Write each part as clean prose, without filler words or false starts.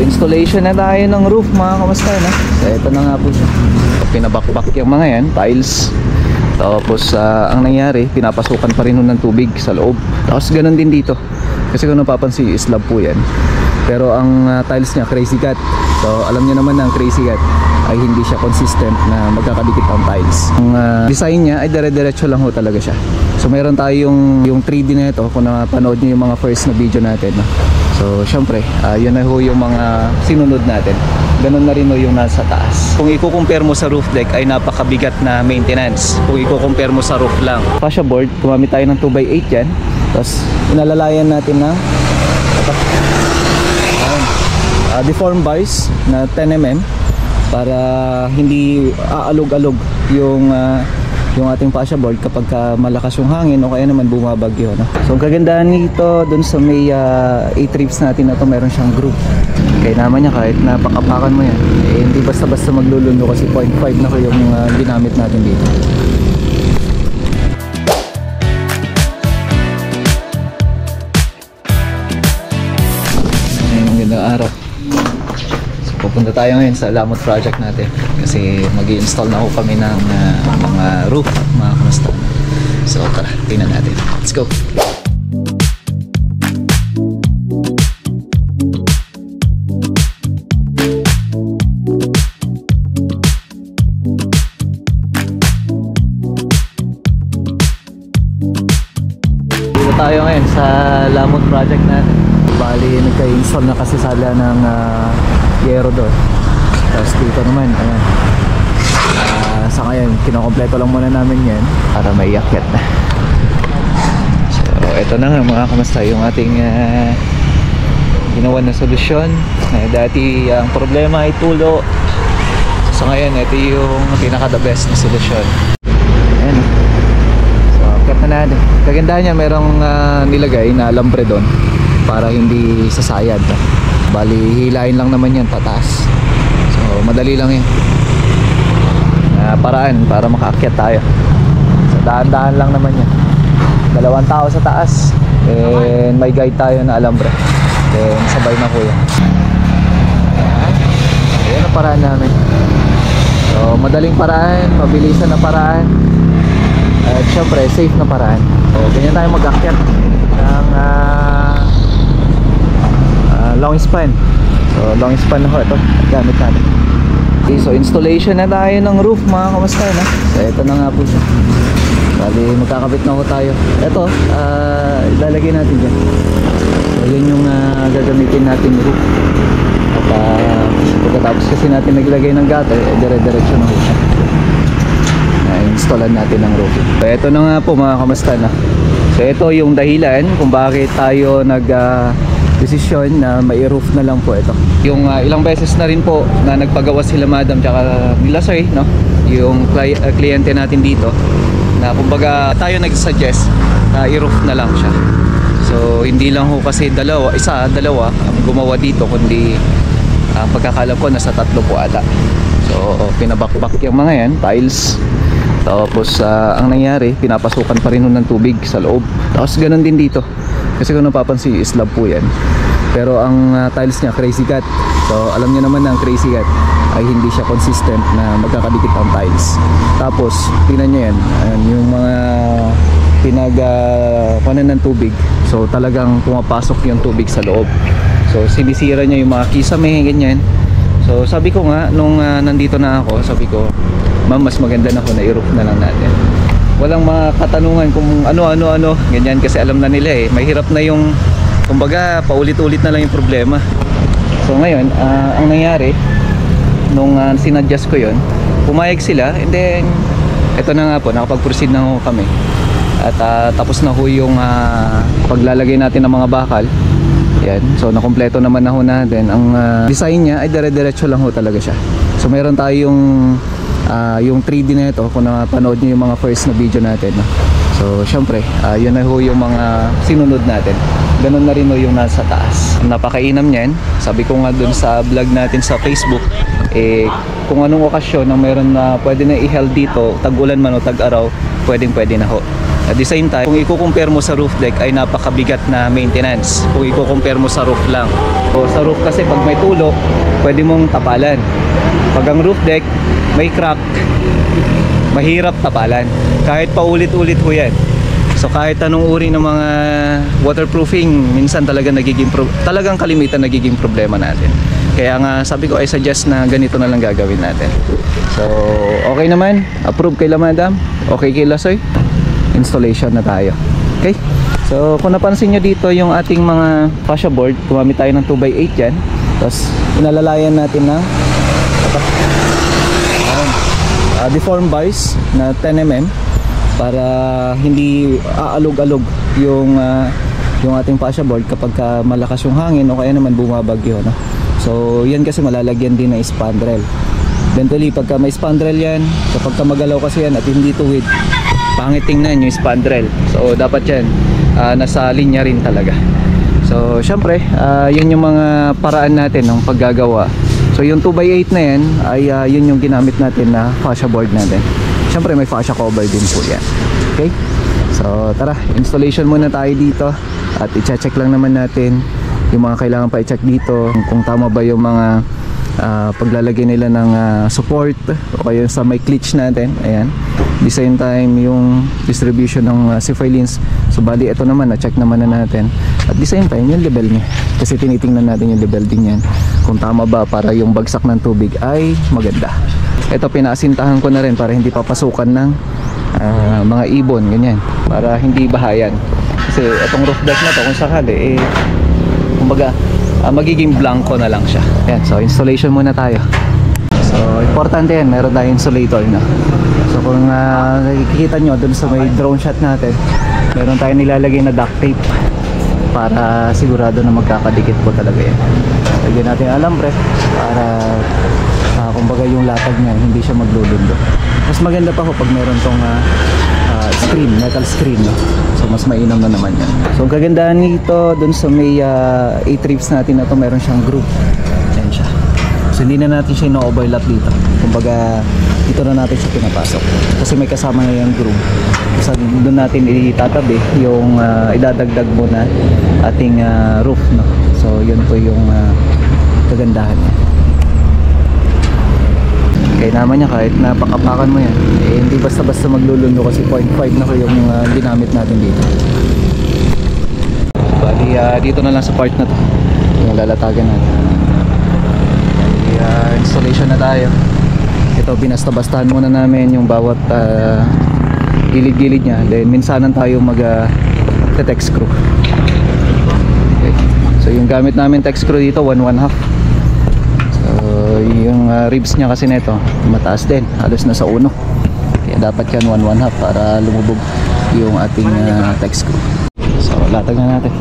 installation na tayo ng roof mga kamusta na. So ito na nga po siya. Pinabakbak yung mga yan, tiles. Tapos ang nangyari, pinapasukan pa rin ng tubig sa loob. Tapos ganun din dito. Kasi kung napapansin, slab po yan. Pero ang tiles niya, crazy cut. So alam niyo naman na ang crazy cut ay hindi siya consistent na magkakadikit ang tiles. Ang design niya ay dire-diretso lang ho talaga siya. So meron tayong yung 3D na ito kung napanood niyo yung mga first na video natin. So syempre, yun na ho yung mga sinunod natin. Ganun na rin ho yung nasa taas. Kung i-compare mo sa roof deck ay napakabigat na maintenance. Kung i-compare mo sa roof lang. Fascia board, gumamit tayo ng 2x8 yan. Tapos inalalayan natin ng deform bars na 10mm para hindi aalog-alog yung ating fascia board kapag malakas yung hangin o kaya naman bumabagyo, no? So ang kagandahan nito dun sa may 8 ribs natin na to, meron siyang groove. Kaya naman niya kahit napakapakan mo yan, hindi basta-basta maglulundo kasi 0.5 na ko yung ginamit natin dito. Ayun, magandang araw. Pupunta tayo ngayon sa Lamot project natin kasi mag-i-install na ho kami ng mga roof, mga kamusta. So tara, tingnan natin. Let's go! Dito tayo ngayon sa Lamot project natin. Bali, nagka-install na kasi sala ng yero doon. Tapos dito naman, ayan. Sa ngayon, kinokompleto lang muna namin yan para may yakyat na. So, ito na nga mga kamusta yung ating ginawa na solusyon. Dati ang problema ay tulo. So ngayon, ito yung pinaka-the best na solusyon. Ayan. So, yakyat na natin. Kagandahan niya, merong nilagay na alambre doon para hindi sasayad. Bali, hilain lang naman yan pataas. So, madali lang yan. Paraan para makaakyat tayo. So, dahan-dahan lang naman yan. 2 tao sa taas. And may guide tayo na alambre. Then, sabay na ko yan. Ayan ang paraan namin. So, madaling paraan, mabilisan na paraan. At syempre, safe na paraan. So, ganyan tayo mag-akyat ng long span. So long span na ho ito gamit natin. Okay, so installation na tayo ng roof mga kamusta na. So ito na nga po siya. Bali magkakabit na ho tayo. Ito ilalagay natin dyan. So yun yung gagamitin natin roof. At pagkatapos kasi natin naglagay ng gutter, dire-diretso na ho siya. Installan natin ng roof. So ito na nga po mga kamusta na. So ito yung dahilan kung bakit tayo desisyon na may roof na lang po ito. Yung ilang beses na rin po na nagpagawa sila madam tsaka nila sir, no? Yung kliyente natin dito na kumbaga tayo nag-suggest na i-roof na lang siya. So hindi lang ho kasi dalawa ang gumawa dito, kundi pagkakalam ko nasa 3 po ata. So pinabakbak yung mga yan, tiles. Tapos ang nangyari, pinapasukan pa rin ng tubig sa loob. Tapos ganun din dito. Kasi kung napapansin, slab po yan. Pero ang tiles niya, crazy cut. So alam niyo naman na ang crazy cut ay hindi siya consistent na magkakadikit ang tiles. Tapos tingnan niyo yan, yung mga pinagkuhanan ng tubig. So talagang pumapasok yung tubig sa loob. So sinisira niya yung mga kisame, ganyan. So sabi ko nga, nung nandito na ako, sabi ko, ma'am, mas maganda na ako na i-roof na lang natin. Walang mga katanungan kung ano, ganyan kasi alam na nila eh. Mahirap na yung, kumbaga, paulit-ulit na lang yung problema. So ngayon, ang nangyari, nung sinadjust ko yon, pumayag sila, and then, ito na nga po, nakapag-proceed na ho kami. At tapos na ho yung paglalagay natin ng mga bakal. Yan, so nakompleto naman na ho natin. Ang design niya ay dire-diretso lang ho talaga siya. So meron tayong yung 3D na ito kung napanood nyo yung mga first na video natin, no? So syempre, yun na ho yung mga sinunod natin. Ganun na rin ho yung nasa taas. Napakainam niyan. Sabi ko nga dun sa vlog natin sa Facebook, kung anong okasyon na meron na pwede na i-held dito, tag-ulan man o tag-araw, pwede na ho. At the same time, kung i-compare mo sa roof deck ay napakabigat na maintenance kung i-compare mo sa roof lang. So sa roof kasi pag may tulo, pwede mong tapalan. Pag ang roof deck may crack, mahirap tapalan. Kahit paulit-ulit ho yan. So kahit anong uri ng mga waterproofing, minsan talagang kalimitan nagiging problema natin. Kaya nga sabi ko, I suggest na ganito na lang gagawin natin. So okay naman, approve kay La Madam, okay kay Lasoy, installation na tayo. Okay, so kung napansin nyo dito yung ating mga fascia board, gumamit tayo ng 2x8 yan. Tapos inalalayan natin ng deform bars na 10mm para hindi aalog-alog yung ating fascia board kapag malakas yung hangin o kaya naman bumabagyo, no? So yan kasi malalagyan din ng spandrel. Eventually pagka may spandrel yan, kapag magalaw kasi yan at hindi tuwid, pangit tingnan yung spandrel. So dapat yan nasa linya rin talaga. So syempre yun yung mga paraan natin ng paggagawa. So yung 2x8 na yan ay yun yung ginamit natin na fascia board natin. Syempre may fascia cover din po yan. Okay, so tara, installation muna tayo dito at i-check lang naman natin yung mga kailangan pa i-check dito, kung tama ba yung mga paglalagay nila ng support o kaya sa may clutch natin. Ayan, the same time yung distribution ng sifilins. So bali ito naman, na-check naman na natin. At the same time yung level nya, kasi tinitingnan natin yung level din yan, kung tama ba para yung bagsak ng tubig ay maganda. Ito pinaasintahan ko na rin para hindi papasukan ng mga ibon, ganyan, para hindi bahayan. Kasi itong roof deck na to, kung sakali kumbaga magiging blanco na lang siya. Ayan, so installation muna tayo. So importante yan, meron tayong insulator na. So kung nakikita nyo dun sa may drone shot natin, meron tayong nilalagay na duct tape para sigurado na magkakadikit po talaga yan. Lagyan natin alambre para kumbaga yung latag niya hindi siya maglulundo. Mas maganda pa ho pag meron tong screen, metal screen, no? So mas mainam na naman yan. So ang kagandahan nito dun sa may 8 ribs natin na to, meron siyang groove. Yan siya. So hindi na natin siya ino-overlap dito. Kumbaga dito na natin siya pinapasok kasi may kasama na yung groove. So doon natin itatabi yung idadagdag muna ating roof, no? So yun po yung kagandahan niya. Kaya naman niya, kahit napakapakan mo yan, hindi basta-basta maglulundo kasi 0.5 na ko yung ginamit natin dito. Bali dito na lang sa part na to yung lalatagan natin. Bali installation na tayo. Ito binasta-bastahan muna namin yung bawat gilid-gilid nya, then minsanan tayo tech screw. Okay. So yung gamit namin tech screw dito 1/2. Yung ribs niya kasi nito mataas din, halos nasa uno, kaya dapat yan 1/2 para lumubog yung ating tech screw. So latag na natin.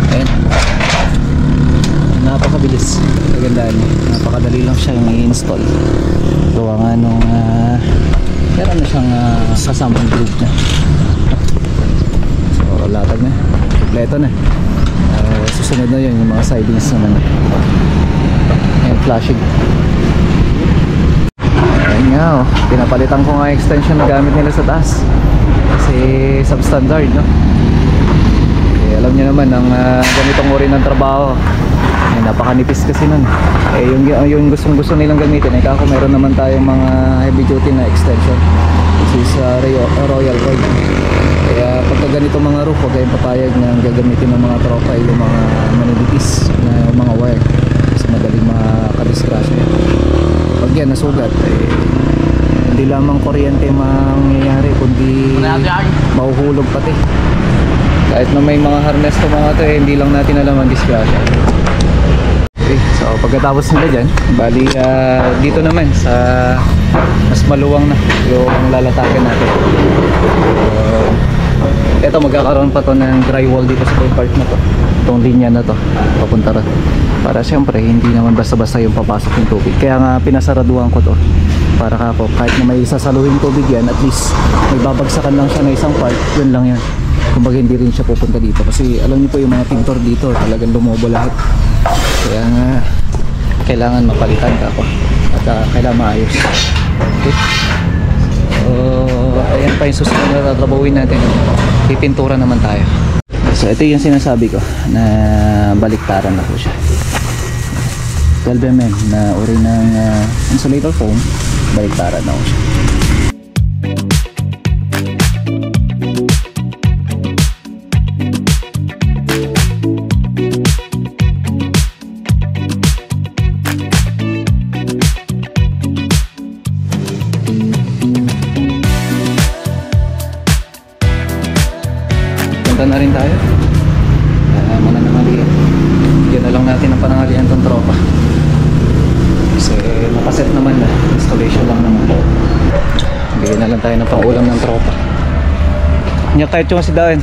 Ayan, napakabilis, kagandaan, napakadali lang siyang i-install. Gawa nga nung meron na siyang kasamang group na. So latag na, kompleto na. Susunod na yun yung mga sidings naman. Ayan, flashing. Ayan nga, pinapalitan ko nga extension na gamit nila sa taas kasi substandard, no? Eh, alam nyo naman ang ganitong uri ng trabaho, napakanipis kasi nun. Yung gustong-gusto nilang gamitin, kako meron naman tayong mga heavy duty na extension, which is Royal Rod. Kaya pagka ganito mga roof, huwag kayong papayag na gagamitin ng mga tropa yung mga maninipis na mga wire kasi madaling makadisgrasya. Pag yan nasugat, hindi lamang kuryente mangyayari kundi mahuhulog pati. Kahit na may mga harness to mga to, hindi lang natin alam ang disgrasya. Okay, so pagkatapos nila dyan, bali dito naman sa mas maluwang na yung lalatagan natin. Ito magkakaroon pa to ng drywall dito sa part na to, itong linya na to papunta rin, para syempre hindi naman basta-basta yung papasok yung tubig. Kaya nga pinasaraduhan ko to para kako kahit na may sasaluhin tubig yan, at least may babagsakan lang siya na isang part, yun lang yan. Kumbaga hindi rin siya pupunta dito kasi alam niyo po yung mga pintor dito talagang lumobo lahat. Kaya nga kailangan mapalitan kako. at kailangan maayos. Okay. So ayan pa yung susunod na tatrabawin natin. Pipintura naman tayo. So ito yung sinasabi ko na baliktaran na po siya. 12mm na uri ng insulator foam, baliktaran na po siya. Punta na rin tayo. Muna naman din. Bigyan na lang natin ang panangalihan tong tropa. Kasi nakaset naman na. Installation lang naman. Bigyan na lang tayo ng pangulam ng tropa. Niya kahit yung kasi daan.